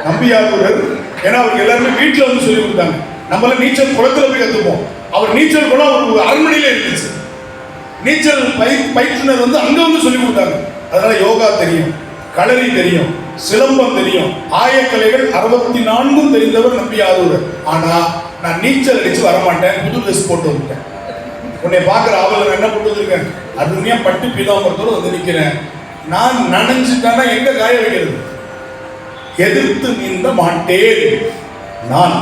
நம்பியாரூரர். ஏன்னா அவருக்கு எல்லாருமே வீட்டில் வந்து சொல்லி கொடுத்தாங்க. நம்மள நீச்சல் குளத்துல போய் கற்றுப்போம். அவர் நீச்சல் குளம் ஒரு அரண்மனையில இருந்துச்சு. நீச்சல் பயிற்றுனர் வந்து அங்க வந்து சொல்லி கொடுத்தாங்க. அதனால யோகா தெரியும், களரி தெரியும், சிலம்பம் தெரியும், ஆயக்கலைகள் 64 தெரிந்தவர் நம்பியாரூரர். ஆனா நான் நீச்சல் அடிச்சு வரமாட்டேன், புது ட்ரெஸ் போட்டு வந்துட்டேன். உன்னை பார்க்குற ஆவல என்ன போட்டு வந்திருக்கேன், அருமையா பட்டு பீதாம்பரத்தோடு வந்து நிற்கிறேன். நான் நனைஞ்சுட்டானா எங்க காய வைக்கிறது? எதிர்த்து நீந்த மாட்டேன் நான்,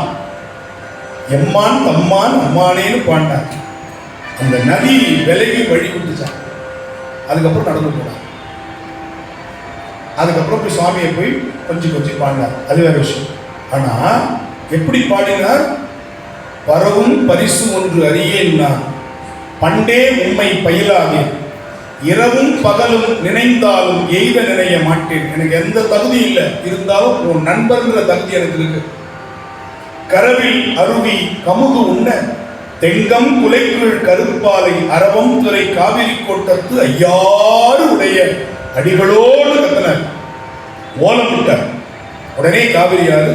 எம்மான் தம்மான் அம்மானேன்னு பாண்டான். அந்த நதி விலகி வழி விட்டுச்சான். அதுக்கப்புறம் நடந்து போனான். அதுக்கப்புறம் போய் சுவாமியை போய் கொஞ்சம் பாடினார். அது வேற விஷயம். ஆனா எப்படி பாடினார்? பரவும் பரிசு ஒன்று அறியேன்னார், பண்டே உண்மை பயிலாதே, இரவும் பகலும் நினைந்தாலும் எய்த நினைய மாட்டேன். எனக்கு எந்த தகுதி இல்லை, இருந்தாலும் உன் நண்பர்ங்கிற தகுதி எனக்கு இருக்கு. கரவில் அருவி கமுகு உண்ண தெங்கம் குலைக்குள் கருப்பாலை அரவம் துறை காவிரி கோட்டத்து ஐயாறு உடைய அடிகளோடு கத்தனர். ஓலம் விட்டார். உடனே காவிரியாறு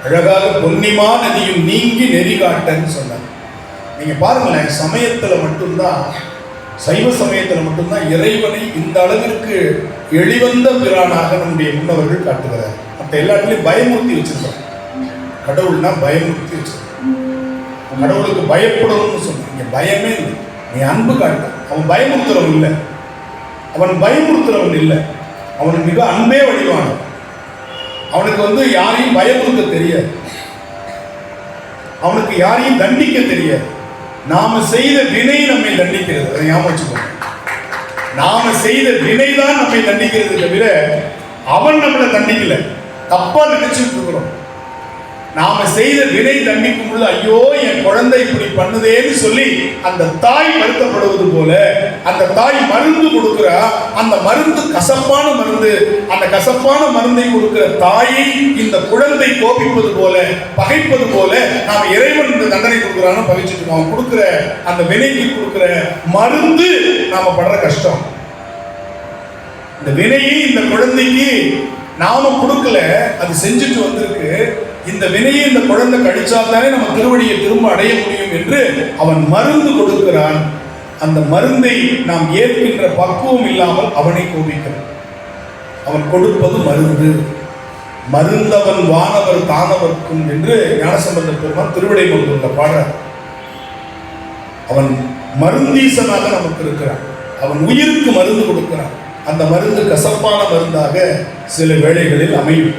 அழகாக பொன்னிமா நதியும் நீங்கி நெறி காட்டன்னு சொன்னார். நீங்க பாருங்களேன், சமயத்துல மட்டும்தான், சைவ சமயத்துல மட்டும்தான் இறைவனை இந்த அளவிற்கு எளிவந்த பிரானாக நம்முடைய முன்னவர்கள் காட்டுகிறார். மற்ற எல்லாத்துலயும் பயமுறுத்தி வச்சிருக்காங்க. கடவுள்னா பயமுறுத்தி வச்சிருக்காங்க. கடவுளுக்கு பயப்படணும்னு சொன்னாங்க. பயமே இல்லை, நீ அன்பு காட்ட. அவன் பயமுறுத்துறவன் இல்லை, அவன் பயமுறுத்துறவன் இல்லை, அவனுக்கு மிக அன்பே வடிவானவன். அவனுக்கு வந்து யாரையும் பயமுறுத்த தெரியாது, அவனுக்கு யாரையும் தண்டிக்க தெரியாது. நாம செய்த வினை நம்மை தண்டிக்கிறது. அதை ஞாபகம் வச்சுக்கோங்க. நாம செய்த வினைதான் நம்மை தண்டிக்கிறது தவிர அவன் நம்மளை தண்டிக்கல. தப்பா நினைச்சுட்டு இருக்கிறோம். நாம செய்த வினை தண்டிக்கும் பொழுது ஐயோ என் குழந்தை இப்படி பண்ணுதேன்னு சொல்லி அந்த தாய் வருத்தப்படுவது போல, அந்த தாய் மருந்து கொடுக்கிற அந்த மருந்து கசப்பான மருந்து, அந்த கசப்பான மருந்தை கொடுக்கிற தாயை இந்த குழந்தை கோபிப்பது போல, பகைப்பது போல நாம இறைவன் இந்த தண்டனை கொடுக்குறான்னு பகைச்சிட்டு இருக்கோம். அவன் கொடுக்கிற அந்த வினைக்கு கொடுக்கிற மருந்து நாம படுற கஷ்டம். இந்த வினையை இந்த குழந்தைக்கு நாம கொடுக்கல, அது செஞ்சுட்டு வந்திருக்கு. இந்த வினையை இந்த குழந்தை கழிச்சால்தானே நம்ம திருவடியை திரும்ப அடைய முடியும் என்று அவன் மருந்து கொடுக்கிறான். அந்த மருந்தை நாம் ஏற்கின்ற பக்குவம் இல்லாமல் அவனை கோபிக்கிறான். அவன் கொடுப்பது மருந்து. மருந்தவன் வானவர் தானவர்க்கும் என்று ஞானசம்பந்த பெருமான் திருவிடை மருந்துள்ள பாடுறார். அவன் மருந்தீசனாக நமக்கு இருக்கிறான். அவன் உயிருக்கு மருந்து கொடுக்கிறான். அந்த மருந்து கசப்பான மருந்தாக சில வேளைகளில் அமையும்.